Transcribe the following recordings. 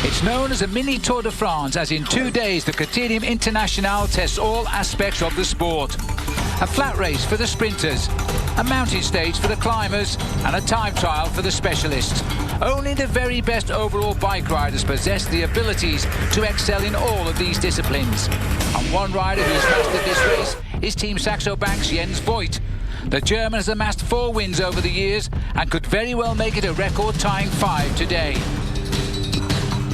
It's known as a mini Tour de France, as in 2 days the Critérium International tests all aspects of the sport. A flat race for the sprinters, a mountain stage for the climbers, and a time trial for the specialists. Only the very best overall bike riders possess the abilities to excel in all of these disciplines. And one rider who's mastered this race is Team Saxo Bank's Jens Voigt. The German has amassed 4 wins over the years and could very well make it a record-tying 5 today.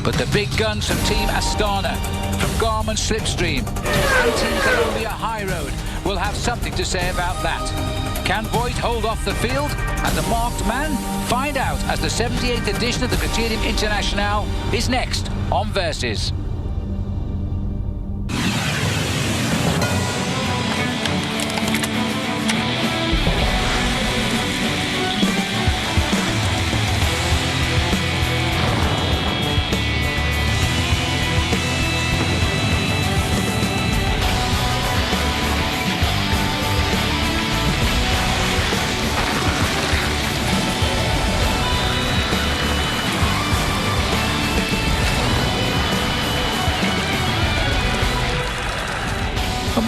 But the big guns from Team Astana, from Garmin Slipstream and Team Columbia High Road will have something to say about that. Can Voigt hold off the field and the marked man? Find out as the 78th edition of the Critérium International is next on Versus.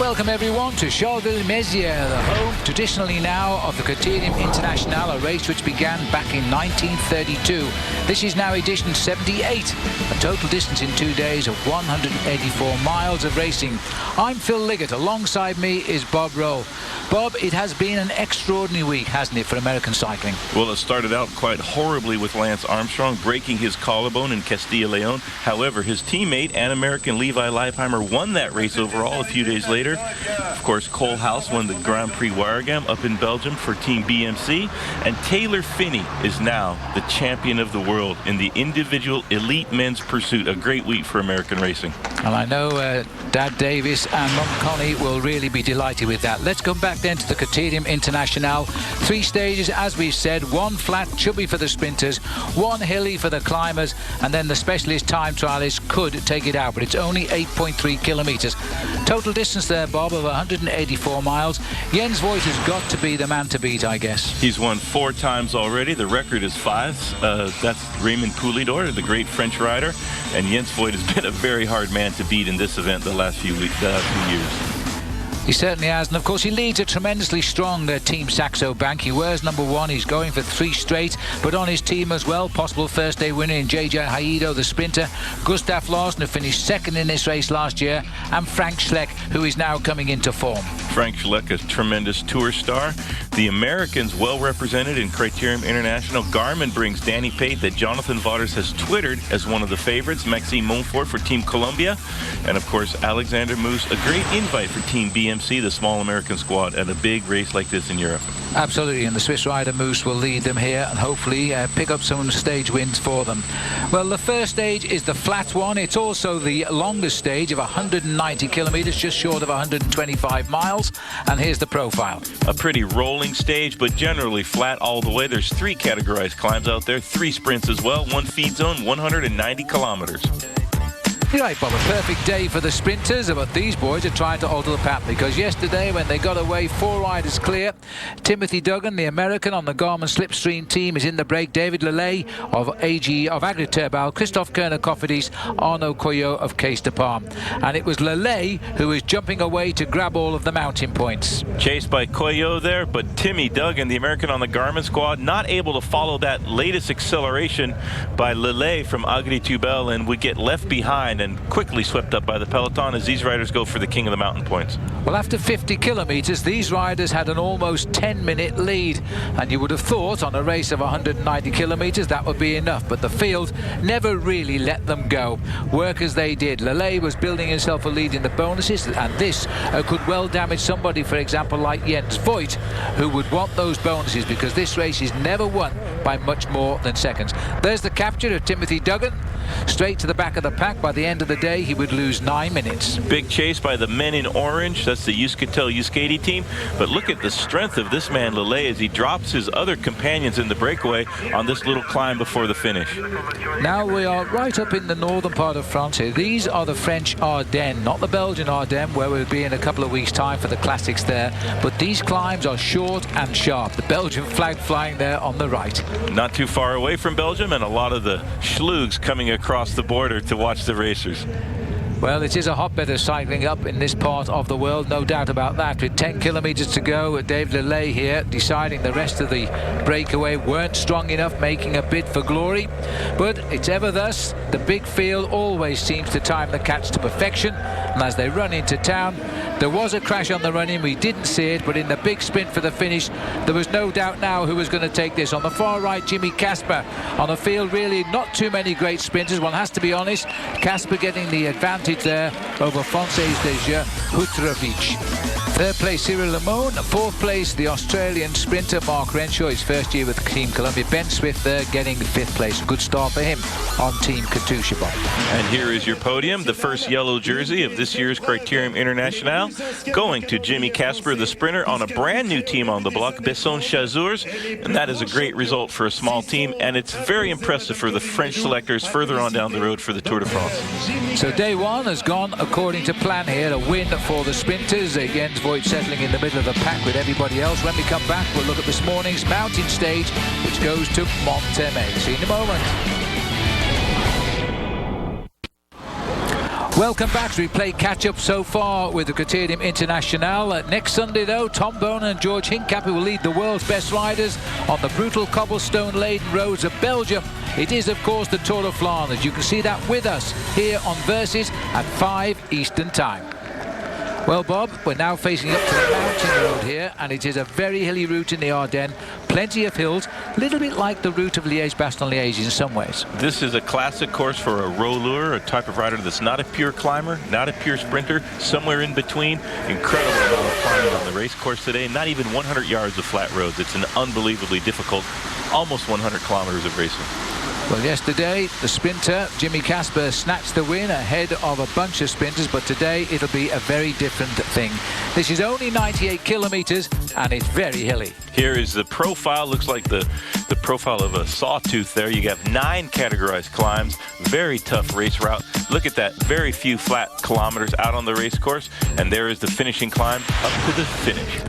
Welcome everyone to Charleville-Mézières, the home traditionally now of the Critérium International, a race which began back in 1932. This is now edition 78, a total distance in 2 days of 184 miles of racing. I'm Phil Liggett, alongside me is Bob Roll. Bob, it has been an extraordinary week, hasn't it, for American cycling? Well, it started out quite horribly with Lance Armstrong breaking his collarbone in Castilla-León. However, his teammate and American Levi Leipheimer won that race overall a few days later. Of course, Cole House won the Grand Prix Waregem up in Belgium for Team BMC. And Taylor Phinney is now the champion of the world in the individual elite men's pursuit. A great week for American racing. And I know Dad Davis and Mum Connie will really be delighted with that. Let's come back then to the Critérium International. 3 stages, as we've said, 1 flat, chubby for the sprinters, 1 hilly for the climbers, and then the specialist time trialists could take it out, but it's only 8.3 kilometers. Total distance there, Bob, of 184 miles. Jens Voigt has got to be the man to beat, I guess. He's won 4 times already. The record is 5. That's Raymond Poulidor, the great French rider, and Jens Voigt has been a very hard man to beat in this event the last few years. He certainly has, and of course he leads a tremendously strong Team Saxo Bank. He wears number 1, he's going for 3 straight, but on his team as well, possible first day winner in JJ Haido, the sprinter, Gustav Larsen, who finished 2nd in this race last year, and Frank Schleck, who is now coming into form. Frank Schleck, a tremendous tour star. The Americans well represented in Critérium International. Garmin brings Danny Pate, that Jonathan Vaughters has twittered as one of the favorites. Maxime Montfort for Team Columbia. And of course, Alexander Moose, a great invite for Team BMC, the small American squad, at a big race like this in Europe. Absolutely, and the Swiss rider Moose will lead them here and hopefully pick up some stage wins for them. Well, the first stage is the flat one. It's also the longest stage of 190 kilometers, just short of 125 miles. And here's the profile. A pretty rolling stage, but generally flat all the way. There's 3 categorized climbs out there, 3 sprints as well, 1 feed zone, 190 kilometers. You're right, Bob, a perfect day for the sprinters, but these boys are trying to alter the pattern, because yesterday when they got away 4 riders clear, Timothy Duggan, the American on the Garmin Slipstream team, is in the break. David Lelay of Agriturbal, Christophe Kerner-Cofidis, Arnaud Coyot of Case de Palm. And it was Lelay who was jumping away to grab all of the mountain points. Chased by Coyot there, but Timmy Duggan, the American on the Garmin squad, not able to follow that latest acceleration by Lelay from Agriturbal, and would get left behind and quickly swept up by the peloton as these riders go for the king of the mountain points. Well, after 50 kilometers, these riders had an almost 10-minute lead, and you would have thought on a race of 190 kilometers that would be enough, but the field never really let them go. Work as they did. Lelay was building himself a lead in the bonuses, and this could well damage somebody, for example, like Jens Voigt, who would want those bonuses, because this race is never won by much more than seconds. There's the capture of Timothy Duggan, straight to the back of the pack. By the end of the day, he would lose 9 minutes. Big chase by the men in orange. That's the Euskaltel-Euskadi team. But look at the strength of this man, Lelay, as he drops his other companions in the breakaway on this little climb before the finish. Now we are right up in the northern part of France here. These are the French Ardennes, not the Belgian Ardennes, where we'll be in a couple of weeks' time for the classics there. But these climbs are short and sharp. The Belgian flag flying there on the right. Not too far away from Belgium, and a lot of the schlugs coming across the border to watch the racers. Well, it is a hotbed of cycling up in this part of the world, no doubt about that. With 10 kilometres to go, David Lilley here deciding the rest of the breakaway weren't strong enough, making a bid for glory. But it's ever thus, the big field always seems to time the catch to perfection. And as they run into town, there was a crash on the run-in, we didn't see it, but in the big sprint for the finish, there was no doubt now who was going to take this. On the far right, Jimmy Casper. On the field, really not too many great sprinters, one has to be honest. Casper getting the advantage there over Frances de Jeux Hutrovic. Third place, Cyril Lemon. Fourth place, the Australian sprinter Mark Renshaw, his first year with Team Columbia. Ben Swift there getting fifth place. Good start for him on Team Katusha. And here is your podium, the first yellow jersey of this year's Critérium International, going to Jimmy Casper, the sprinter, on a brand new team on the block, Besson Mazures, and that is a great result for a small team, and it's very impressive for the French selectors further on down the road for the Tour de France. So day one has gone according to plan here. A win for the sprinters. Jens Voigt settling in the middle of the pack with everybody else. When we come back, we'll look at this morning's mountain stage, which goes to Monthermé. See you in a moment. Welcome back as we play catch-up so far with the Critérium International. Next Sunday, though, Tom Bone and George Hincapie will lead the world's best riders on the brutal cobblestone-laden roads of Belgium. It is, of course, the Tour de Flanders. You can see that with us here on Versus at 5 Eastern Time. Well, Bob, we're now facing up to the mountain road here, and it is a very hilly route in the Ardennes. Plenty of hills, a little bit like the route of Liège-Bastogne-Liège in some ways. This is a classic course for a roller, a type of rider that's not a pure climber, not a pure sprinter, somewhere in between. Incredible amount of climbing on the race course today. Not even 100 yards of flat roads. It's an unbelievably difficult, almost 100 kilometers of racing. Well, yesterday, the sprinter, Jimmy Casper, snatched the win ahead of a bunch of sprinters, but today it'll be a very different thing. This is only 98 kilometers, and it's very hilly. Here is the profile. Looks like the profile of a sawtooth there. You have 9 categorized climbs. Very tough race route. Look at that. Very few flat kilometers out on the race course, and there is the finishing climb up to the finish.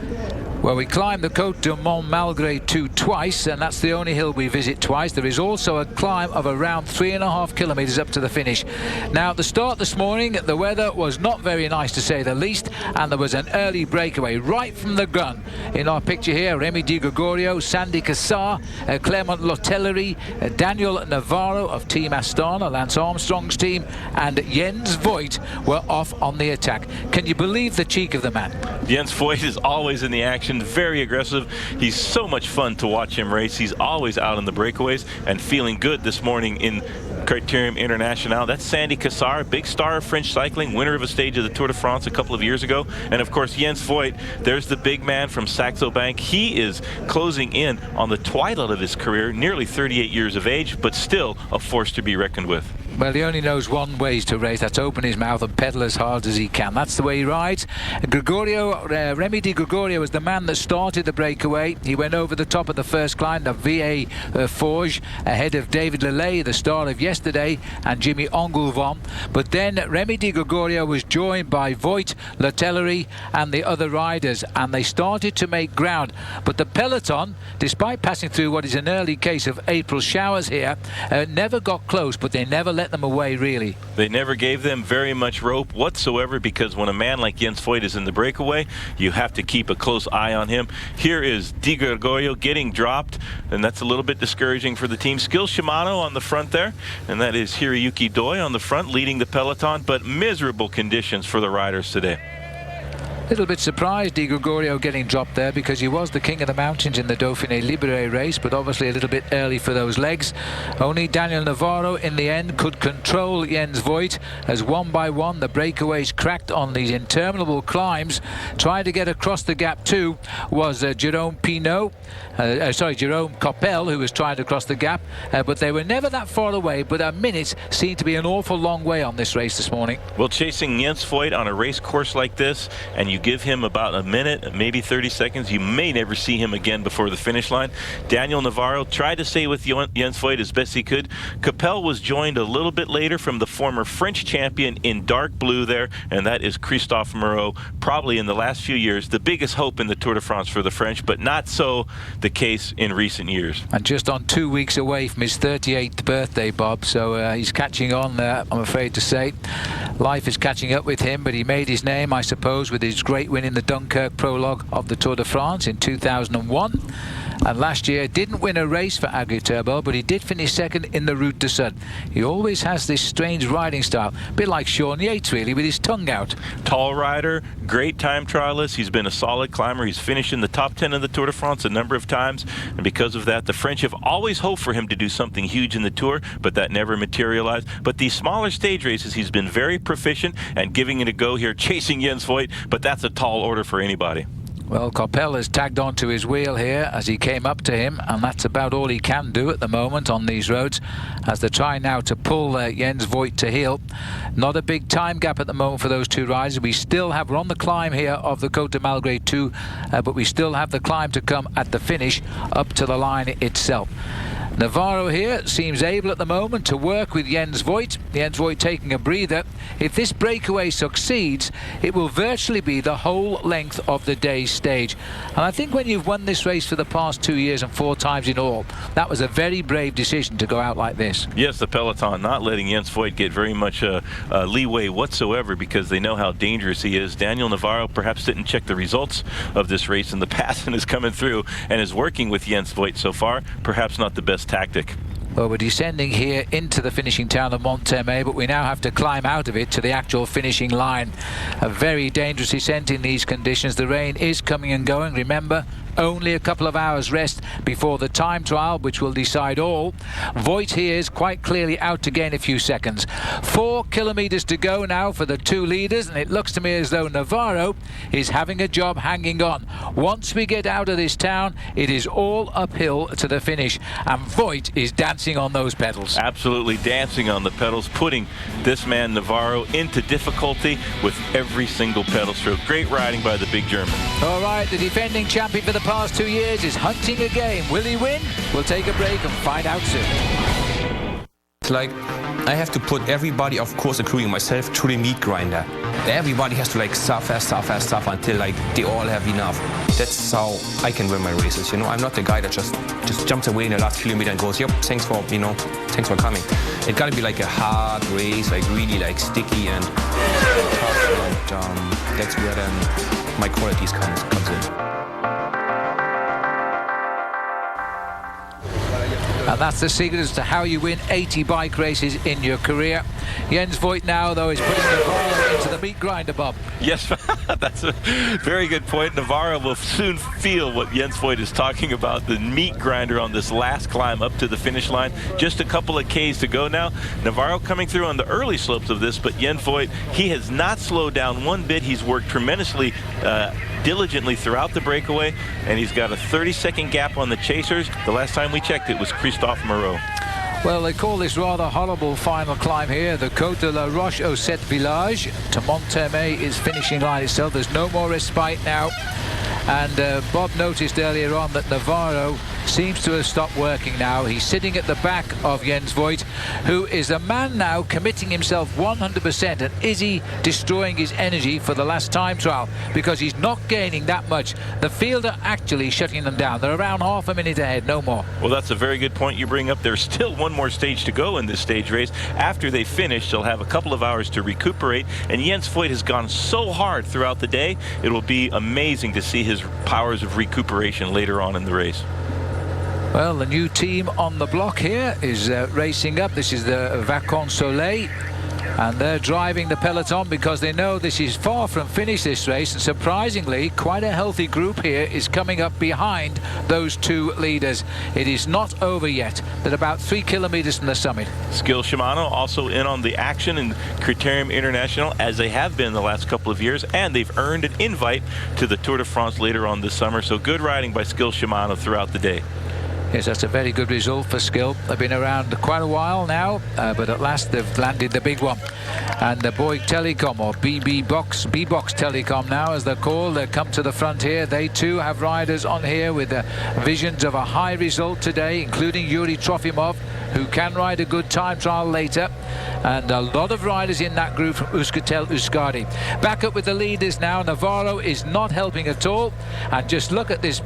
Well, we climbed the Côte de Montmalgré 2 twice, and that's the only hill we visit twice. There is also a climb of around 3.5 kilometers up to the finish. Now, at the start this morning, the weather was not very nice, to say the least, and there was an early breakaway right from the gun. In our picture here, Remy Di Gregorio, Sandy Cassar, Clement Lotellery, Daniel Navarro of Team Astana, Lance Armstrong's team, and Jens Voigt were off on the attack. Can you believe the cheek of the man? Jens Voigt is always in the action. Very aggressive. He's so much fun to watch him race. He's always out in the breakaways and feeling good this morning in Critérium International. That's Sandy Cassar, big star of French cycling, winner of a stage of the Tour de France a couple of years ago. And of course, Jens Voigt, there's the big man from Saxo Bank. He is closing in on the twilight of his career, nearly 38 years of age, but still a force to be reckoned with. Well, he only knows one way to race. That's open his mouth and pedal as hard as he can. That's the way he rides. Remy Di Gregorio was the man that started the breakaway. He went over the top of the first climb, the Vieilles Forge, ahead of David Lilley, the star of yesterday, and Jimmy Engoulevent. But then Remy Di Gregorio was joined by Voigt, Lotellery, and the other riders, and they started to make ground. But the peloton, despite passing through what is an early case of April showers here, never got close, but they never let them away, really. They never gave them very much rope whatsoever, because when a man like Jens Voigt is in the breakaway, you have to keep a close eye on him. Here is Di Gregorio getting dropped, and that's a little bit discouraging for the team. Skill Shimano on the front there, and that is Hiroyuki Doi on the front leading the peloton, but miserable conditions for the riders today. Little bit surprised Di Gregorio getting dropped there, because he was the king of the mountains in the Dauphiné Libéré race, but obviously a little bit early for those legs. Only Daniel Navarro in the end could control Jens Voigt, as one by one the breakaways cracked on these interminable climbs. Trying to get across the gap too was Jerome Coppel, who was trying to cross the gap, but they were never that far away. But a minute seemed to be an awful long way on this race this morning. Well, chasing Jens Voigt on a race course like this, and you You give him about a minute, maybe 30 seconds, you may never see him again before the finish line. Daniel Navarro tried to stay with Jens Voigt as best he could. Capel was joined a little bit later from the former French champion in dark blue there, and that is Christophe Moreau, probably in the last few years the biggest hope in the Tour de France for the French, but not so the case in recent years. And just on 2 weeks away from his 38th birthday, Bob, so he's catching on, I'm afraid to say. Life is catching up with him, but he made his name, I suppose, with his great win in the Dunkirk prologue of the Tour de France in 2001. And last year didn't win a race for Agri-Turbo, but he did finish second in the Route du Sud. He always has this strange riding style, a bit like Sean Yates really, with his tongue out. Tall rider, great time trialist. He's been a solid climber. He's finished in the top 10 of the Tour de France a number of times, and because of that, the French have always hoped for him to do something huge in the Tour, but that never materialized. But these smaller stage races, he's been very proficient and giving it a go here, chasing Jens Voigt, but that's a tall order for anybody. Well, Capel has tagged onto his wheel here as he came up to him, and that's about all he can do at the moment on these roads as they try now to pull Jens Voigt to heel. Not a big time gap at the moment for those two riders. We're on the climb here of the Côte de Malgré 2, but we still have the climb to come at the finish up to the line itself. Navarro here seems able at the moment to work with Jens Voigt. Jens Voigt taking a breather. If this breakaway succeeds, it will virtually be the whole length of the day's stage. And I think when you've won this race for the past 2 years and 4 times in all, that was a very brave decision to go out like this. Yes, the peloton not letting Jens Voigt get very much leeway whatsoever because they know how dangerous he is. Daniel Navarro perhaps didn't check the results of this race in the past and is coming through and is working with Jens Voigt so far. Perhaps not the best tactic. Well, we're descending here into the finishing town of Monthermé, but we now have to climb out of it to the actual finishing line. A very dangerous descent in these conditions. The rain is coming and going. Remember, only a couple of hours rest before the time trial, which will decide all. Voigt here is quite clearly out to gain a few seconds. 4 kilometers to go now for the two leaders, and it looks to me as though Navarro is having a job hanging on. Once we get out of this town, it is all uphill to the finish, and Voigt is dancing on those pedals. Absolutely dancing on the pedals, putting this man Navarro into difficulty with every single pedal stroke. Great riding by the big German. All right, the defending champion for the past 2 years is hunting a game. Will he win? We'll take a break and find out soon. It's like I have to put everybody, of course including myself, through the meat grinder. Everybody has to like suffer until like they all have enough. That's how I can win my races, you know. I'm not the guy that just jumps away in the last kilometer and goes, yep, thanks for coming. It gotta be like a hard race, like really like sticky and tough, and that's where then my qualities comes in. And that's the secret as to how you win 80 bike races in your career. Jens Voigt now, though, is putting Navarro into the meat grinder, Bob. Yes, that's a very good point. Navarro will soon feel what Jens Voigt is talking about, the meat grinder on this last climb up to the finish line. Just a couple of Ks to go now. Navarro coming through on the early slopes of this, but Jens Voigt, he has not slowed down one bit. He's worked tremendously diligently throughout the breakaway, and he's got a 30-second gap on the chasers. The last time we checked, it was Christophe Moreau. Well, they call this rather horrible final climb here, the Côte de la Roche au Sept Village to Monthermé is finishing line itself. There's no more respite now. And Bob noticed earlier on that Navarro seems to have stopped working now. He's sitting at the back of Jens Voigt, who is a man now committing himself 100%. And is he destroying his energy for the last time trial? Because he's not gaining that much. The field are actually shutting them down. They're around half a minute ahead, no more. Well, that's a very good point you bring up. There's still one more stage to go in this stage race. After they finish, they'll have a couple of hours to recuperate. And Jens Voigt has gone so hard throughout the day, it will be amazing to see his powers of recuperation later on in the race. Well, the new team on the block here is racing up. This is the Vacances Soleil, and they're driving the peloton because they know this is far from finished, this race, and surprisingly quite a healthy group here is coming up behind those two leaders. It is not over yet. They're about 3 kilometers from the summit. Skill Shimano also in on the action in Critérium International, as they have been the last couple of years, and they've earned an invite to the Tour de France later on this summer. So good riding by Skill Shimano throughout the day. Yes, that's a very good result for Skill. They've been around quite a while now, but at last they've landed the big one. And the Bouygues Telecom, or B-Box Telecom now, as they're called, they come to the front here. They too have riders on here with visions of a high result today, including Yuri Trofimov, who can ride a good time trial later. And a lot of riders in that group from Euskaltel Euskadi. Back up with the leaders now. Navarro is not helping at all. And just look at this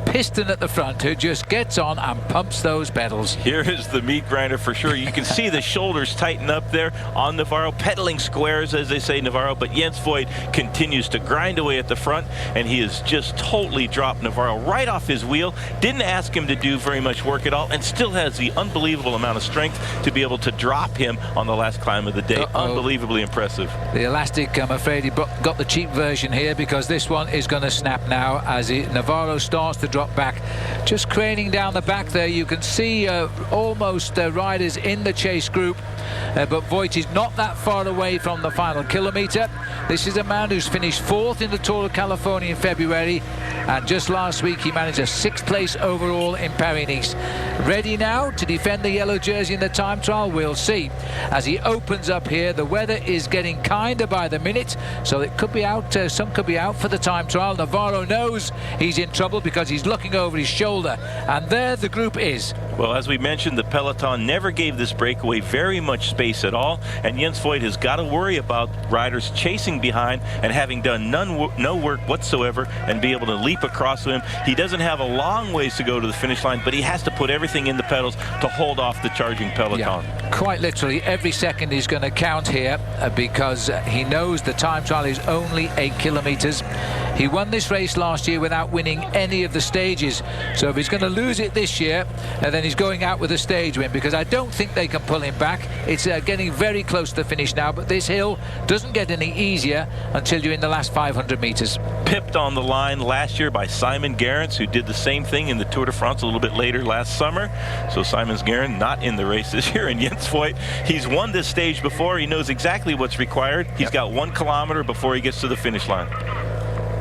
piston at the front, who just gets on and pumps those pedals. Here is the meat grinder for sure. You can see the shoulders tighten up there on Navarro, pedaling squares, as they say, Navarro. But Jens Voigt continues to grind away at the front, and he has just totally dropped Navarro right off his wheel. Didn't ask him to do very much work at all, and still has the unbelievable amount of strength to be able to drop him on the last climb of the day. Unbelievably impressive. The elastic, I'm afraid he got the cheap version here, because this one is going to snap now as Navarro starts to drop back. Just craning down the back there, you can see almost riders in the chase group, but Voigt is not that far away from the final kilometre. This is a man who's finished 4th in the Tour of California in February, and just last week he managed a 6th place overall in Paris-Nice. Ready now to defend the yellow jersey in the time trial? We'll see. As he opens up here, the weather is getting kinder by the minute, so it could be out, some could be out for the time trial. Navarro knows he's in trouble because he's looking over his shoulder, and there the group is. Well, as we mentioned, the peloton never gave this breakaway very much space at all, and Jens Voigt has got to worry about riders chasing behind and having done no work whatsoever and be able to leap across him. He doesn't have a long ways to go to the finish line, but he has to put everything in the pedals to hold off the charging peloton. Yeah, quite literally every second is going to count here, because he knows the time trial is only 8 kilometres. He won this race last year without winning any of the stages, so if he's going to lose it this year, then he's going out with a stage win, because I don't think they can pull him back. It's getting very close to the finish now, but this hill doesn't get any easier until you're in the last 500 metres. Pipped on the line last year by Simon Gerrans, who did the same thing in the Tour de France a little bit later last summer. So Simon Gerrans not in the race this year, and Jens Voigt, he's won this stage before. He knows exactly what's required. He's got 1 kilometre before he gets to the finish line.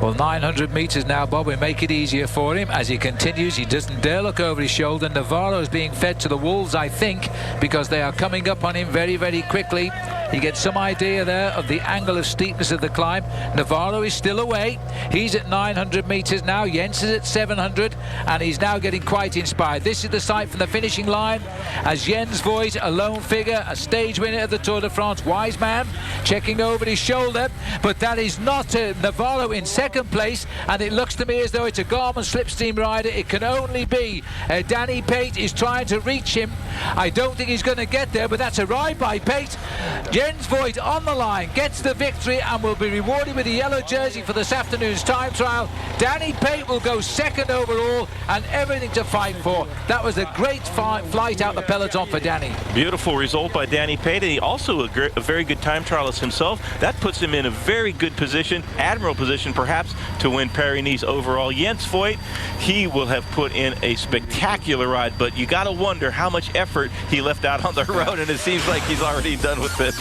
Well, 900 metres now, Bob. We make it easier for him as he continues. He doesn't dare look over his shoulder. Navarro is being fed to the wolves, I think, because they are coming up on him very, very quickly. You get some idea there of the angle of steepness of the climb. Navarro is still away. He's at 900 metres now. Jens is at 700, and he's now getting quite inspired. This is the sight from the finishing line as Jens Voigt, a lone figure, a stage winner of the Tour de France, wise man, checking over his shoulder. But that is not Navarro in second place, and it looks to me as though it's a Garmin slipstream rider. It can only be Danny Pate is trying to reach him. I don't think he's going to get there, but that's a ride by Pate. Jens Voigt on the line gets the victory and will be rewarded with a yellow jersey for this afternoon's time trial. Danny Pate will go second overall, and everything to fight for. That was a great flight out the peloton for Danny. Beautiful result by Danny Pate. He also a very good time trialist himself. That puts him in a very good position, admirable position perhaps, to win Paris-Nice overall. Jens Voigt, he will have put in a spectacular ride, but you got to wonder how much effort he left out on the road, and it seems like he's already done with it.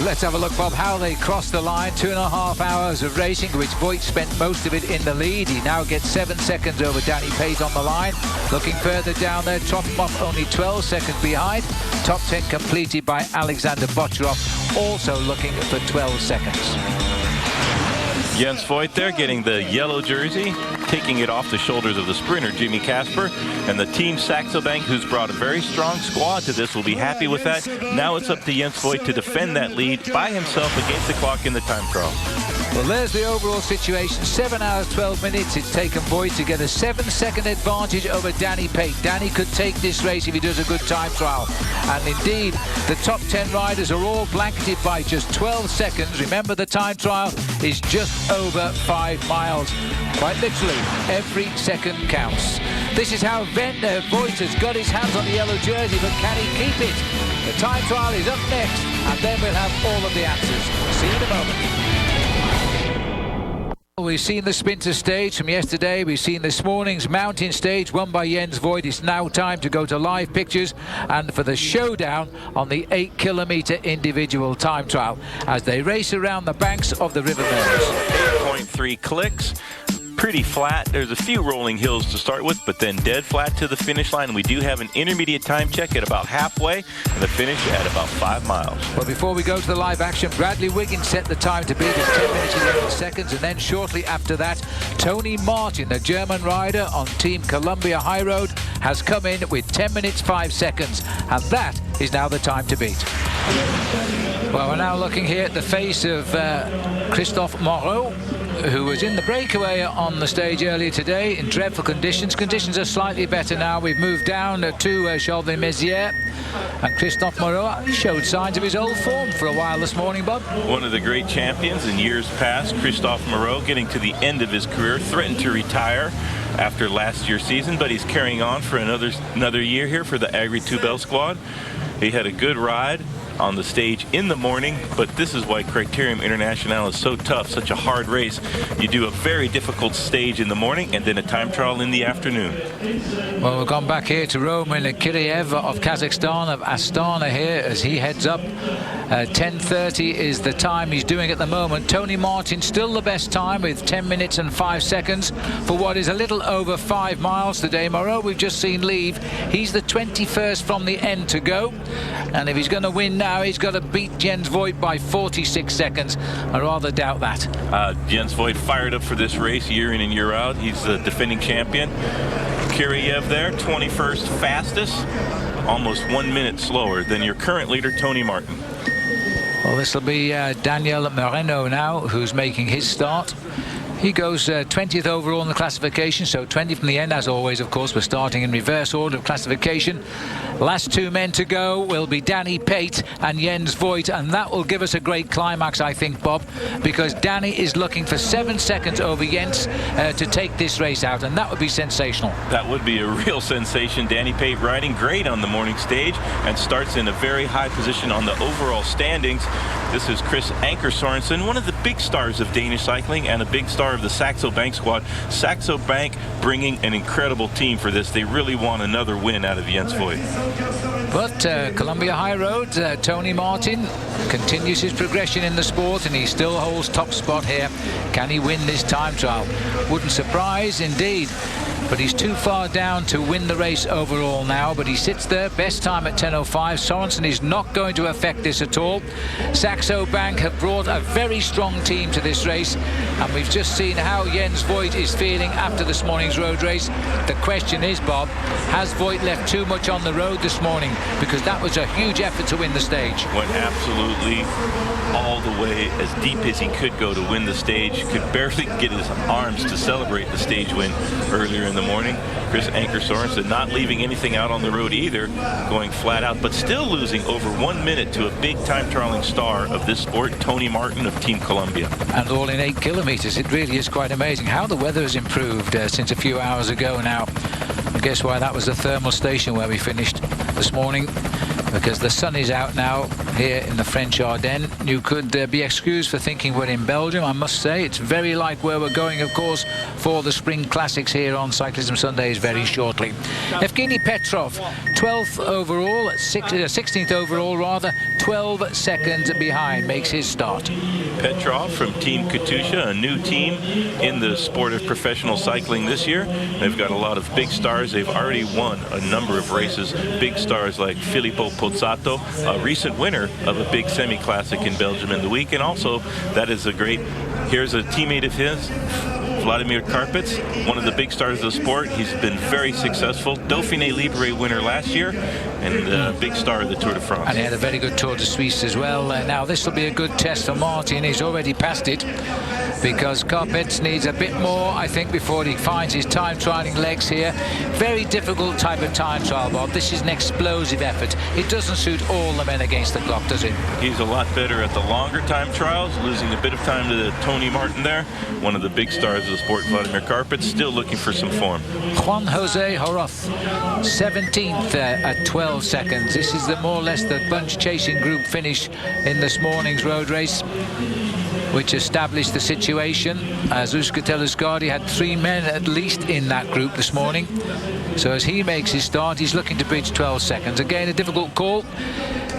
Let's have a look, Bob, how they crossed the line. 2.5 hours of racing, which Voigt spent most of it in the lead. He now gets 7 seconds over Danny Pate on the line. Looking further down there, Trofimov only 12 seconds behind. Top 10 completed by Alexander Bocharov, also looking for 12 seconds. Jens Voigt there getting the yellow jersey, taking it off the shoulders of the sprinter Jimmy Casper, and the team Saxo Bank, who's brought a very strong squad to this, will be happy with that. Now it's up to Jens Voigt to defend that lead by himself against the clock in the time trial. Well, there's the overall situation. 7 hours, 12 minutes. It's taken Voigt to get a 7-second advantage over Danny Pate. Danny could take this race if he does a good time trial. And indeed, the top 10 riders are all blanketed by just 12 seconds. Remember, the time trial is just over 5 miles. Quite literally, every second counts. This is how Voigt has got his hands on the yellow jersey, but can he keep it? The time trial is up next, and then we'll have all of the answers. See you in a moment. We've seen the Sprinter stage from yesterday. We've seen this morning's mountain stage won by Jens Voigt. It's now time to go to live pictures and for the showdown on the 8-kilometre individual time trial as they race around the banks of the River Meuse. 8.3 clicks. pretty flat. There's a few rolling hills to start with, but then dead flat to the finish line. We do have an intermediate time check at about halfway, and the finish at about 5 miles. Well, before we go to the live action, Bradley Wiggins set the time to beat us 10 minutes 11 seconds, and then shortly after that, Tony Martin, the German rider on Team Columbia High Road, has come in with 10 minutes 5 seconds, and that is now the time to beat. Well, we're now looking here at the face of Christophe Moreau, who was in the breakaway on the stage earlier today in dreadful conditions. Conditions are slightly better now. We've moved down to Charleville-Mézières, and Christophe Moreau showed signs of his old form for a while this morning, Bob. One of the great champions in years past, Christophe Moreau, getting to the end of his career, threatened to retire after last year's season, but he's carrying on for another year here for the Agri-Toubel squad. He had a good ride on the stage in the morning, but this is why Critérium International is so tough, such a hard race. You do a very difficult stage in the morning and then a time trial in the afternoon. Well, we've gone back here to Roman Kirayev of Kazakhstan, of Astana here, as he heads up. 10:30 is the time he's doing at the moment. Tony Martin still the best time with 10 minutes and 5 seconds for what is a little over 5 miles today. Moreau, we've just seen leave. He's the 21st from the end to go, and if he's going to win now, he's got to beat Jens Voigt by 46 seconds. I rather doubt that. Jens Voigt fired up for this race year in and year out. He's the defending champion. Kirayev there, 21st fastest, almost 1 minute slower than your current leader, Tony Martin. Well, this will be Daniel Moreno now, who's making his start. He goes 20th overall in the classification, so 20 from the end. As always, of course, we're starting in reverse order of classification. Last two men to go will be Danny Pate and Jens Voigt, and that will give us a great climax, I think, Bob, because Danny is looking for 7 seconds over Jens to take this race out, and that would be sensational. That would be a real sensation. Danny Pate riding great on the morning stage and starts in a very high position on the overall standings. This is Chris Anker Sorensen, one of the big stars of Danish cycling and a big star of the Saxo Bank squad. Saxo Bank bringing an incredible team for this. They really want another win out of Jens Voigt. But Columbia High Road, Tony Martin continues his progression in the sport, and he still holds top spot here. Can he win this time trial? Wouldn't surprise indeed. But he's too far down to win the race overall now, but he sits there, best time at 10:05. Sorensen is not going to affect this at all. Saxo Bank have brought a very strong team to this race, and we've just seen how Jens Voigt is feeling after this morning's road race. The question is, Bob, has Voigt left too much on the road this morning? Because that was a huge effort to win the stage. Went absolutely all the way as deep as he could go to win the stage. Could barely get his arms to celebrate the stage win earlier in the morning. Chris Anker Sorensen not leaving anything out on the road either, going flat out, but still losing over 1 minute to a big time trialing star of this sport, Tony Martin of Team Columbia. And all in 8 kilometers. It really is quite amazing how the weather has improved since a few hours ago now. I guess why that was the thermal station where we finished this morning, because the sun is out now here in the French Ardennes. You could be excused for thinking we're in Belgium, I must say. It's very like where we're going, of course, for the Spring Classics here on Cyclism Sundays very shortly. Evgeny Petrov, 12th overall, 16th overall rather, 12 seconds behind, makes his start. Petrov from Team Katusha, a new team in the sport of professional cycling this year. They've got a lot of big stars. They've already won a number of races. Big stars like Filippo Pozzato, a recent winner of a big semi-classic in Belgium in the week. And also, that is a great, here's a teammate of his, Vladimir Karpets, one of the big stars of the sport. He's been very successful. Dauphiné Libre winner last year, and a big star of the Tour de France. And he had a very good Tour de Suisse as well. Now this will be a good test for Martin. He's already passed it, because Karpets needs a bit more, I think, before he finds his time trialing legs here. Very difficult type of time trial, Bob. This is an explosive effort. It doesn't suit all the men against the clock, does it? He's a lot better at the longer time trials, losing a bit of time to Tony Martin there. One of the big stars of the sport, Vladimir Karpets, still looking for some form. Juan Jose Horoz, 17th at 12 seconds. This is the more or less the bunch chasing group finish in this morning's road race, which established the situation, as Euskaltel Luscardi had 3 men at least in that group this morning. So as he makes his start, he's looking to bridge 12 seconds. Again, a difficult call.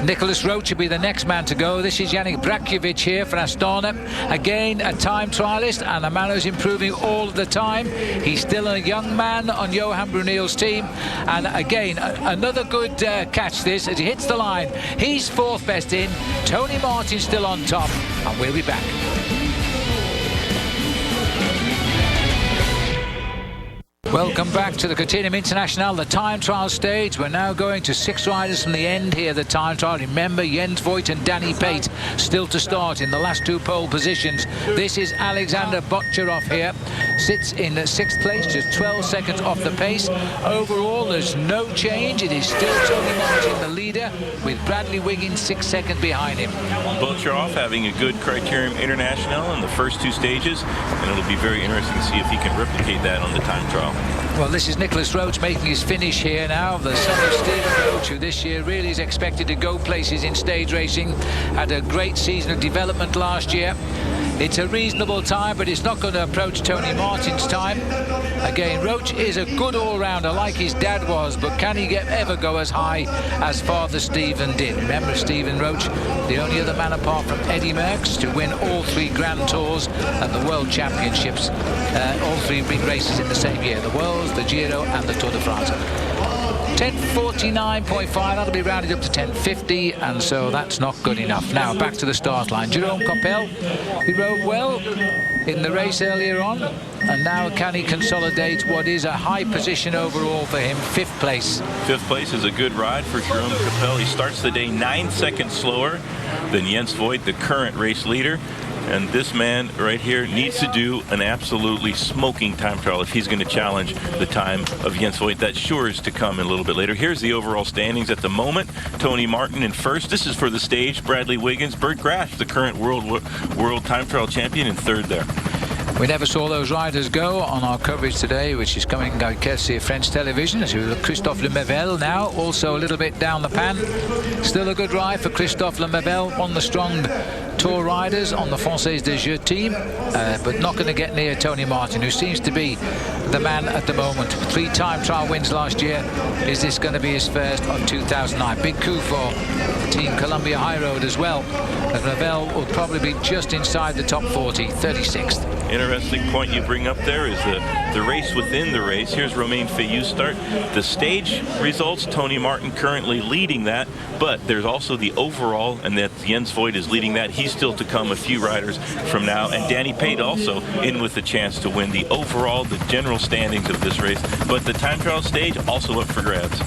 Nicholas Roach will be the next man to go. This is Yannick Brakovic here for Astana. Again, a time trialist, and a man who's improving all the time. He's still a young man on Johan Brunel's team. And again, another good catch this as he hits the line. He's fourth best in. Tony Martin still on top, and we'll be back. Welcome back to the Critérium International, the time trial stage. We're now going to 6 riders from the end here, the time trial. Remember, Jens Voigt and Danny Pate still to start in the last 2 pole positions. This is Alexander Botcherov here, sits in 6th place, just 12 seconds off the pace. Overall, there's no change. It is still Tony Martin, the leader, with Bradley Wiggins 6 seconds behind him. Botcherov having a good Critérium International in the first 2 stages, and it'll be very interesting to see if he can replicate that on the time trial. Well, this is Nicholas Roach making his finish here now, the son of Stephen Roach, who this year really is expected to go places in stage racing. Had a great season of development last year. It's a reasonable time, but it's not going to approach Tony Martin's time. Again, Roach is a good all-rounder like his dad was, but can he ever go as high as Father Stephen did? Remember, Stephen Roach, the only other man apart from Eddie Merckx to win all 3 Grand Tours and the World Championships, all 3 big races in the same year, the Worlds, the Giro and the Tour de France. 10:49.5, that'll be rounded up to 10:50, and so that's not good enough. Now back to the start line. Jerome Coppel, he rode well in the race earlier on, and now can he consolidate what is a high position overall for him? 5th place. 5th place is a good ride for Jerome Coppel. He starts the day 9 seconds slower than Jens Voigt, the current race leader. And this man right here needs to do an absolutely smoking time trial if he's going to challenge the time of Jens Voigt. That sure is to come in a little bit later. Here's the overall standings at the moment. Tony Martin in 1st. This is for the stage. Bradley Wiggins. Bert Graff, the current world time trial champion, in 3rd there. We never saw those riders go on our coverage today, which is coming courtesy of French television. As we look, Christophe Lemaivel now also a little bit down the pan. Still a good ride for Christophe Lemaivel, one of the strong Tour riders on the Française des Jeux team, but not going to get near Tony Martin, who seems to be the man at the moment. 3 time trial wins last year. Is this going to be his first of 2009? Big coup for Team Columbia High Road as well. Lemaivel will probably be just inside the top 40, 36th. Interesting point you bring up there is the race within the race. Here's Romain Fayou's start. The stage results, Tony Martin currently leading that, but there's also the overall, and that Jens Voigt is leading that. He's still to come a few riders from now, and Danny Pate also in with a chance to win the overall, the general standings of this race. But the time trial stage also up for grabs.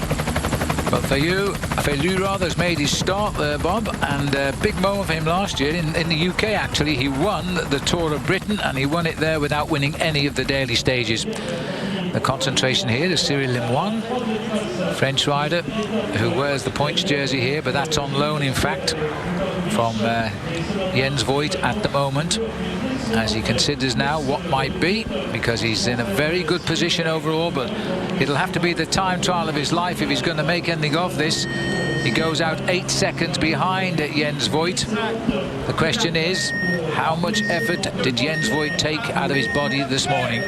Well, Fayou rather has made his start there, Bob, and a big moment for him last year in the UK. Actually, he won the Tour of Britain, and he won it there without winning any of the daily stages. The concentration here is Cyril Lemoine, French rider who wears the points jersey here, but that's on loan, in fact, from Jens Voigt at the moment, as he considers now what might be, because he's in a very good position overall, but it'll have to be the time trial of his life if he's going to make anything of this. He goes out 8 seconds behind Jens Voigt. The question is, how much effort did Jens Voigt take out of his body this morning?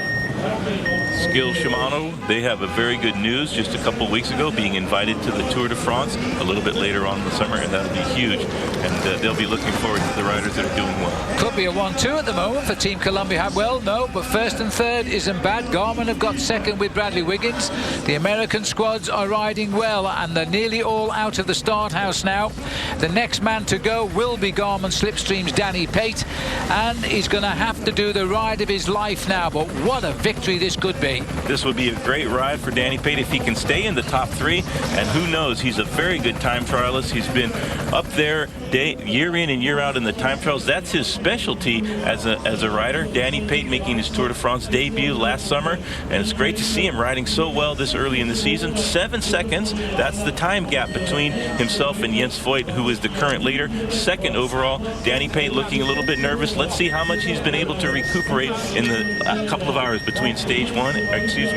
Skill Shimano, they have a very good news just a couple weeks ago, being invited to the Tour de France a little bit later on in the summer, and that'll be huge. And they'll be looking forward to the riders that are doing well. Could be a 1-2 at the moment for Team Columbia. Well, no, but 1st and 3rd isn't bad. Garmin have got 2nd with Bradley Wiggins. The American squads are riding well, and they're nearly all out of the start house now. The next man to go will be Garmin Slipstream's Danny Pate, and he's going to have to do the ride of his life now. But what a victory this could be. This would be a great ride for Danny Pate if he can stay in the top 3, and who knows, he's a very good time trialist. He's been up there year in and year out in the time trials. That's his specialty as a rider. Danny Pate making his Tour de France debut last summer, and it's great to see him riding so well this early in the season. 7 seconds, that's the time gap between himself and Jens Voigt, who is the current leader. 2nd overall. Danny Pate looking a little bit nervous. Let's see how much he's been able to recuperate in the couple of hours between stage 1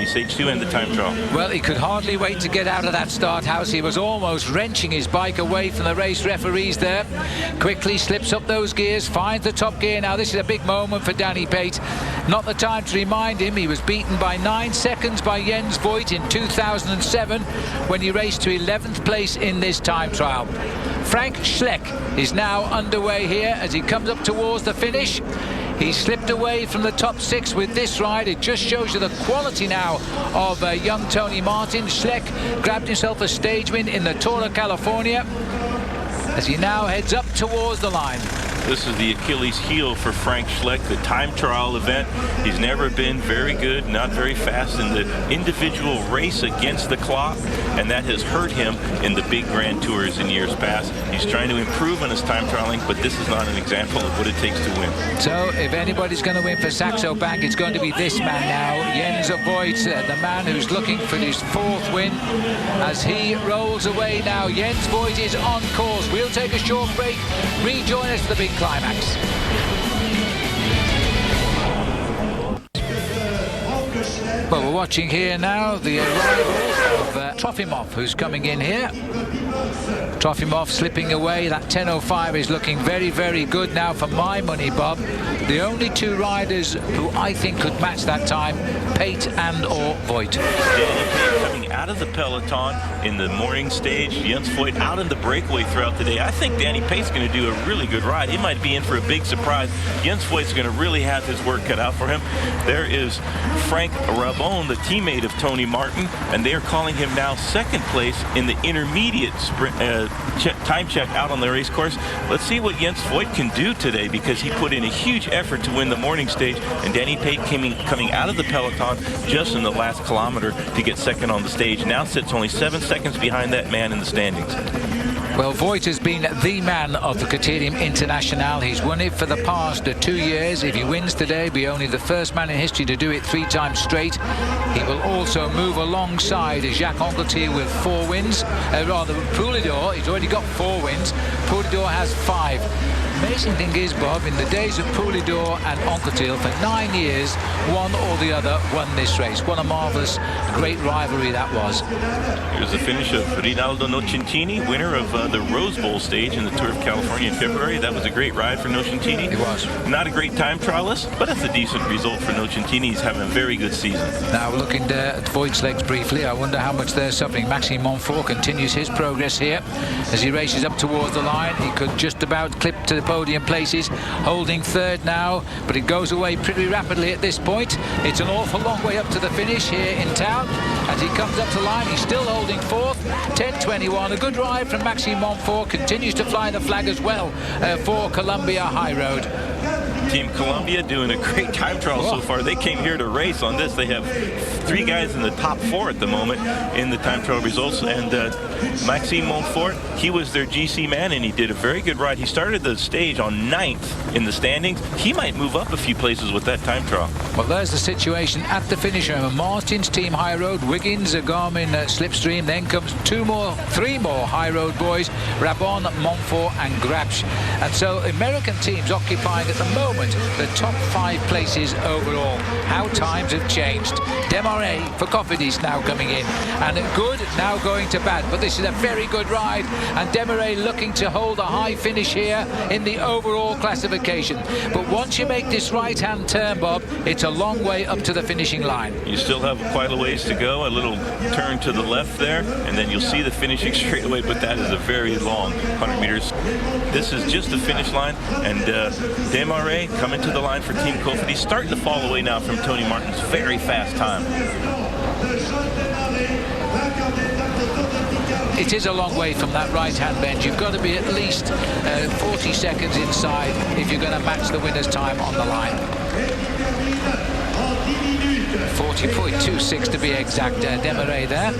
stage 2 and the time trial. Well, he could hardly wait to get out of that start house. He was almost wrenching his bike away from the race referees there. Quickly slips up those gears, finds the top gear. Now, this is a big moment for Danny Pate. Not the time to remind him he was beaten by 9 seconds by Jens Voigt in 2007 when he raced to 11th place in this time trial. Frank Schleck is now underway here as he comes up towards the finish. He slipped away from the top 6 with this ride. It just shows you the quality now of young Tony Martin. Schleck grabbed himself a stage win in the Tour of California as he now heads up towards the line. This is the Achilles heel for Frank Schleck, the time trial event. He's never been very good, not very fast in the individual race against the clock, and that has hurt him in the big Grand Tours in years past. He's trying to improve on his time trialing, but this is not an example of what it takes to win. So if anybody's going to win for Saxo Bank, it's going to be this man now, Jens Voigt, the man who's looking for his 4th win as he rolls away now. Jens Voigt is on course. We'll take a short break, rejoin us for the big climax. Well, we're watching here now the arrival of Trofimov, who's coming in here. Trofimov slipping away. That 10.05 is looking very, very good now for my money, Bob. The only 2 riders who I think could match that time, Pate and or Voigt. Danny Pate coming out of the peloton in the morning stage. Jens Voigt out in the breakaway throughout the day. I think Danny Pate's going to do a really good ride. He might be in for a big surprise. Jens Voigt's going to really have his work cut out for him. There is Frank Rabon, the teammate of Tony Martin, and they are calling him now 2nd place in the intermediate sprint time check out on the race course. Let's see what Jens Voigt can do today, because he put in a huge effort to win the morning stage, and Danny Pate coming out of the peloton just in the last kilometer to get 2nd on the stage. Now sits only 7 seconds behind that man in the standings. Well, Voigt has been the man of the Critérium International. He's won it for the past 2 years. If he wins today, be only the first man in history to do it 3 times straight. He will also move alongside Jacques Anquetil with 4 wins. Rather, Poulidor, he's already got 4 wins. Poulidor has 5. Amazing thing is, Bob, in the days of Poulidor and Anquetil, for 9 years, one or the other won this race. What a marvellous, great rivalry that was. Here's the finish of Rinaldo Nocentini, winner of the Rose Bowl stage in the Tour of California in February. That was a great ride for Nocentini. It was. Not a great time trialist, but that's a decent result for Nocentini. He's having a very good season. Now, looking at Voigt's legs briefly, I wonder how much they're suffering. Maxime Monthois continues his progress here as he races up towards the line. He could just about clip to the podium places, holding 3rd now, but it goes away pretty rapidly at this point. It's an awful long way up to the finish here in town. As he comes up to line, he's still holding 4th, 10.21. A good ride from Maxime Monthois, continues to fly the flag as well for Columbia High Road. Team Columbia doing a great time trial so far. They came here to race on this. They have 3 guys in the top 4 at the moment in the time trial results, and Maxime Montfort, he was their GC man, and he did a very good ride. He started the stage on 9th in the standings. He might move up a few places with that time trial. Well, there's the situation at the finish. Martin's Team High Road, Wiggins, Garmin, Slipstream. Then comes 3 more High Road boys, Rabon, Montfort and Grapsch. And so American teams occupying at the moment the top 5 places overall. How times have changed. Desmarais for Cofidis now coming in, and good now going to bad, but this is a very good ride, and Desmarais looking to hold a high finish here in the overall classification. But once you make this right-hand turn, Bob, it's a long way up to the finishing line. You still have quite a ways to go, a little turn to the left there, and then you'll see the finishing straightaway, but that is a very long 100 meters. This is just the finish line, and Desmarais coming to the line for Team Cofidis, starting to fall away now from Tony Martin's very fast time. It is a long way from that right-hand bend. You've got to be at least 40 seconds inside if you're going to match the winner's time on the line. 40.26 to be exact, Desmarais there.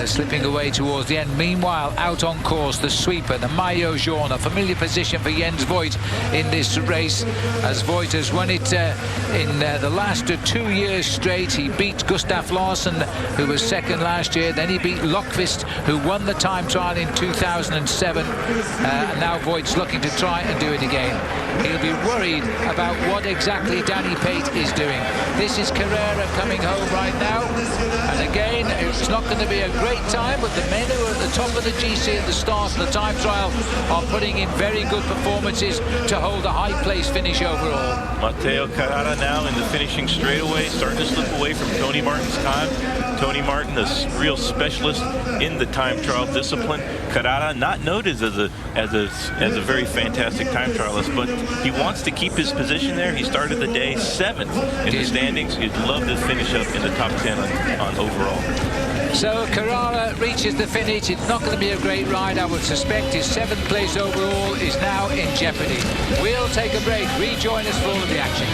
slipping away towards the end. Meanwhile, out on course, the sweeper, the maillot jaune, a familiar position for Jens Voigt in this race, as Voigt has won it in the last 2 years straight. He beat Gustav Larsson, who was second last year. Then he beat Lockvist, who won the time trial in 2007. And now Voigt's looking to try and do it again. He'll be worried about what exactly Danny Pate is doing. This is Carrera coming home right now. And again, it's not going to be a great time, but the men who are at the top of the GC at the start of the time trial are putting in very good performances to hold a high place finish overall. Matteo Carrera now in the finishing straightaway, starting to slip away from Tony Martin's time. Tony Martin, a real specialist in the time trial discipline. Carrera not noted as a very fantastic time trialist, but he wants to keep his position there. He started the day 7th in the standings. He'd love to finish up in the top 10 on overall. So Carrera reaches the finish. It's not going to be a great ride, I would suspect. His 7th place overall is now in jeopardy. We'll take a break. Rejoin us for all of the action.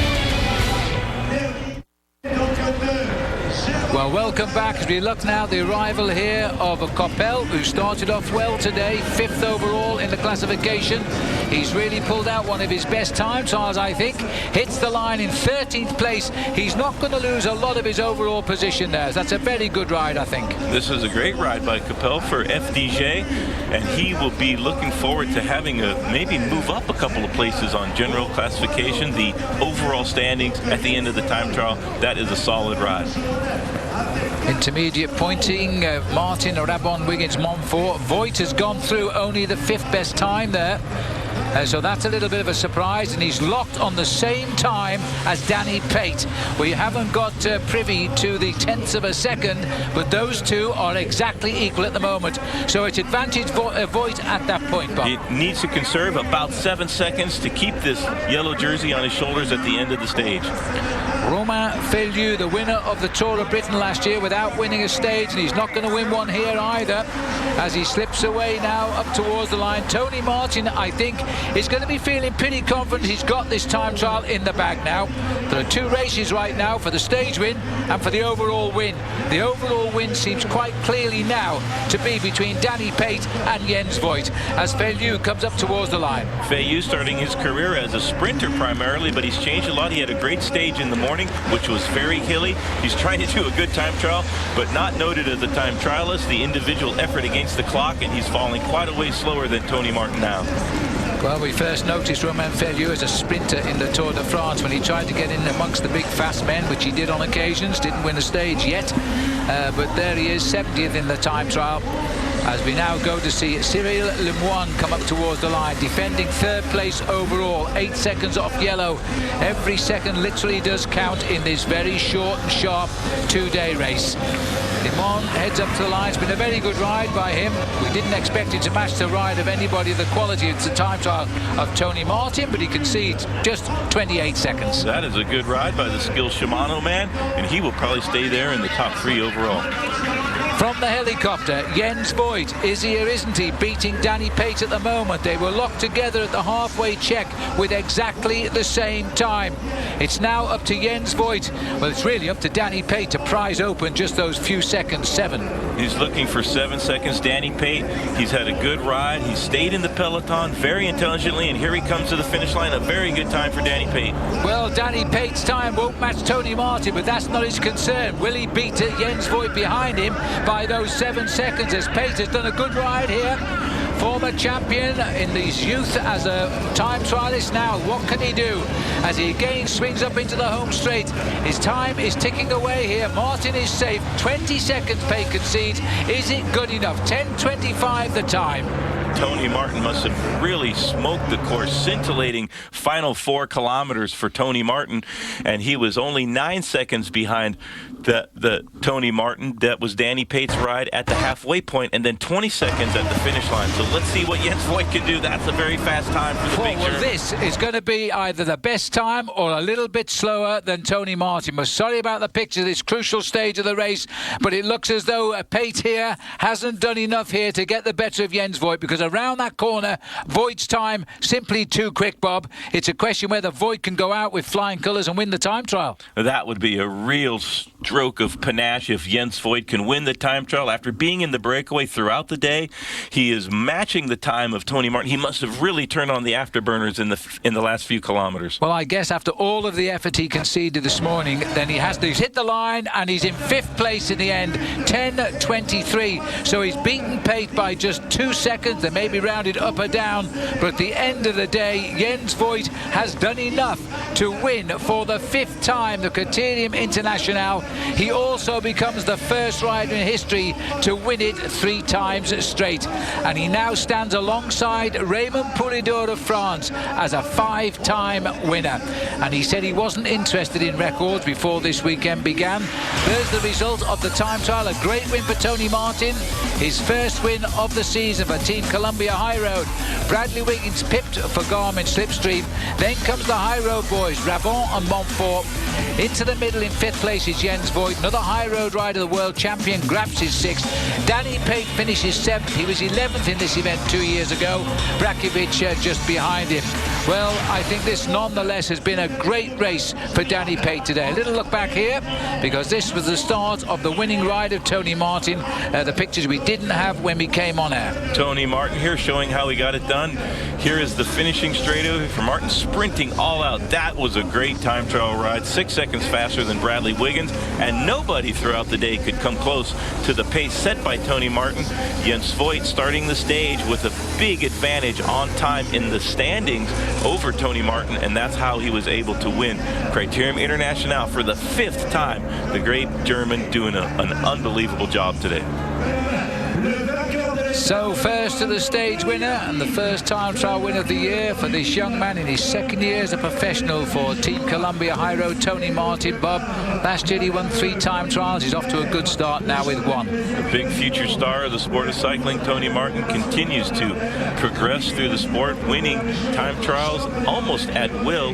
Well, welcome back as we look now the arrival here of a Coppel, who started off well today, 5th overall in the classification. He's really pulled out one of his best time trials, I think. Hits the line in 13th place. He's not going to lose a lot of his overall position there. That's a very good ride, I think. This is a great ride by Coppel for FDJ, and he will be looking forward to having maybe move up a couple of places on general classification. The overall standings at the end of the time trial, that is a solid ride. Intermediate pointing, Martin, Rabon, Wiggins, Monthois. Voigt has gone through only the 5th best time there. So that's a little bit of a surprise, and he's locked on the same time as Danny Pate. We haven't got privy to the 10ths of a second, but those two are exactly equal at the moment. So it's advantage Voigt at that point, Bob. He needs to conserve about 7 seconds to keep this yellow jersey on his shoulders at the end of the stage. Romain Feliu, the winner of the Tour of Britain last year without winning a stage, and he's not going to win one here either, as he slips away now up towards the line. Tony Martin, I think, is going to be feeling pretty confident he's got this time trial in the bag now. There are 2 races right now, for the stage win and for the overall win. The overall win seems quite clearly now to be between Danny Pate and Jens Voigt, as Feliu comes up towards the line. Feliu starting his career as a sprinter primarily, but he's changed a lot. He had a great stage in the morning, which was very hilly. He's trying to do a good time trial, but not noted as a time trialist. The individual effort against the clock, and he's falling quite a way slower than Tony Martin now. Well, we first noticed Romain Feliu as a sprinter in the Tour de France when he tried to get in amongst the big fast men, which he did on occasions. Didn't win a stage yet, but there he is, 70th in the time trial. As we now go to see Cyril Lemoine come up towards the line, defending 3rd place overall, 8 seconds off yellow. Every second literally does count in this very short and sharp 2-day race. Lemoine heads up to the line. It's been a very good ride by him. We didn't expect it to match the ride of anybody of the quality of the time trial of Tony Martin, but he concedes just 28 seconds. That is a good ride by the skilled Shimano man, and he will probably stay there in the top 3 overall. From the helicopter, Jens Voigt is he or isn't he beating Danny Pate at the moment? They were locked together at the halfway check with exactly the same time. It's now up to Jens Voigt. Well, it's really up to Danny Pate to prize open just those few seconds, 7. He's looking for 7 seconds. Danny Pate, he's had a good ride. He stayed in the peloton very intelligently, and here he comes to the finish line. A very good time for Danny Pate. Well, Danny Pate's time won't match Tony Martin, but that's not his concern. Will he beat Jens Voigt behind him by those 7 seconds, as Pate has done a good ride here? Former champion in his youth as a time trialist. Now, what can he do as he again swings up into the home straight? His time is ticking away here. Martin is safe. 20 seconds Pate concedes. Is it good enough? 10:25 the time. Tony Martin must have really smoked the course. Scintillating final 4 kilometers for Tony Martin, and he was only 9 seconds behind the Tony Martin. That was Danny Pate's ride at the halfway point, and then 20 seconds at the finish line. So let's see what Jens Voigt can do. That's a very fast time for the big Well, German. this is going to be either the best time or a little bit slower than Tony Martin. We're sorry about the picture of this crucial stage of the race, but it looks as though Pate here hasn't done enough here to get the better of Jens Voigt, because around that corner, Voigt's time simply too quick, Bob. It's a question whether Voigt can go out with flying colours and win the time trial. That would be a real stroke of panache if Jens Voigt can win the time trial. After being in the breakaway throughout the day, he is matching the time of Tony Martin. He must have really turned on the afterburners in the last few kilometers. Well, I guess after all of the effort he conceded this morning, then he has to hit the line, and he's in 5th place in the end, 10:23. So he's beaten Pate by just 2 seconds. They may be rounded up or down, but at the end of the day, Jens Voigt has done enough to win for the 5th time the Critérium International. He also becomes the first rider in history to win it 3 times straight, and he now stands alongside Raymond Poulidor of France as a 5-time winner. And he said he wasn't interested in records before this weekend began. There's the result of the time trial. A great win for Tony Martin, his first win of the season for Team Columbia High Road. Bradley Wiggins pipped for Garmin Slipstream. Then comes the High Road boys, Rabon and Monthois. Into the middle in 5th place is Jens Voigt, another High Road rider, the world champion, grabs his 6th. Danny Pate finishes 7th. He was 11th in this event 2 years ago. Brakovic just behind him. Well, I think this nonetheless has been a great race for Danny Pate today. A little look back here, because this was the start of the winning ride of Tony Martin. The pictures we didn't have when we came on air. Tony Martin here showing how he got it done. Here is the finishing straightaway for Martin, sprinting all out. That was a great time trial ride, 6 seconds faster than Bradley Wiggins, and nobody throughout the day could come close to the pace set by Tony Martin. Jens Voigt starting the stage with a big advantage on time in the standings over Tony Martin, and that's how he was able to win Critérium International for the 5th time. The great German doing an unbelievable job today. So first to the stage winner and the first time trial winner of the year for this young man in his 2nd year as a professional for Team Columbia High Road, Tony Martin. Bob, last year he won 3 time trials. He's off to a good start now with 1. The big future star of the sport of cycling, Tony Martin, continues to progress through the sport, winning time trials almost at will,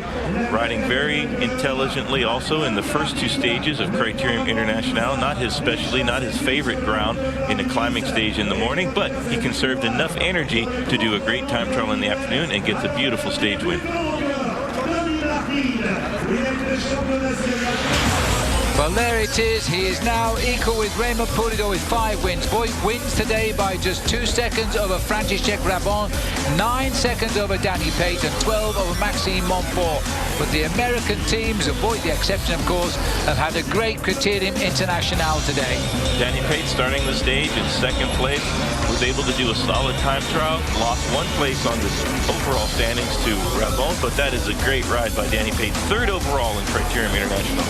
riding very intelligently also in the first 2 stages of Critérium International. Not his specialty, not his favorite ground in the climbing stage in the morning, but he conserved enough energy to do a great time trial in the afternoon and gets a beautiful stage win. Well, there it is. He is now equal with Raymond Poulidor with 5 wins. Voigt wins today by just 2 seconds over František Rabon, 9 seconds over Danny Pate, and 12 over Maxime Monthois. But the American teams, Voigt the exception of course, have had a great Critérium International today. Danny Pate starting the stage in 2nd place, was able to do a solid time trial, lost 1 place on the overall standings to Rabon, but that is a great ride by Danny Pate, 3rd overall in Critérium International.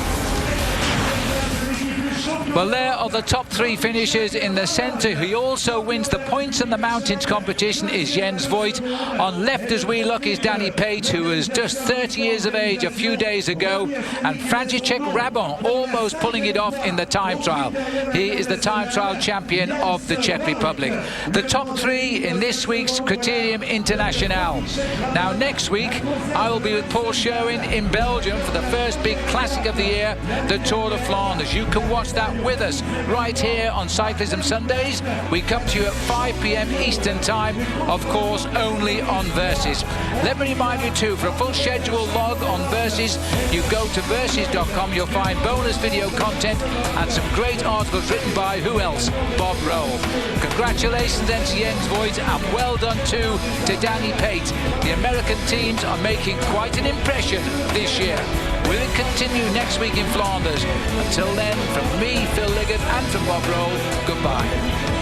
Well, there are the top 3 finishers. In the centre, who also wins the points in the mountains competition, is Jens Voigt. On left as we look is Danny Pate, who was just 30 years of age a few days ago, and František Rabon almost pulling it off in the time trial. He is the time trial champion of the Czech Republic. The top 3 in this week's Critérium International. Now next week I will be with Paul Sherwin in Belgium for the first big classic of the year, the Tour de Flanders. You can watch that with us right here on Cyclism Sundays. We come to you at 5 p.m. Eastern Time, of course only on Versus. Let me remind you too, for a full schedule log on Versus, you go to versus.com. You'll find bonus video content and some great articles written by who else? Bob Roll. Congratulations then to Jens Voigt, and well done too to Danny Pate. The American teams are making quite an impression this year. Will it continue next week in Flanders? Until then, from me, Phil Liggett, and from Bob Roll, goodbye.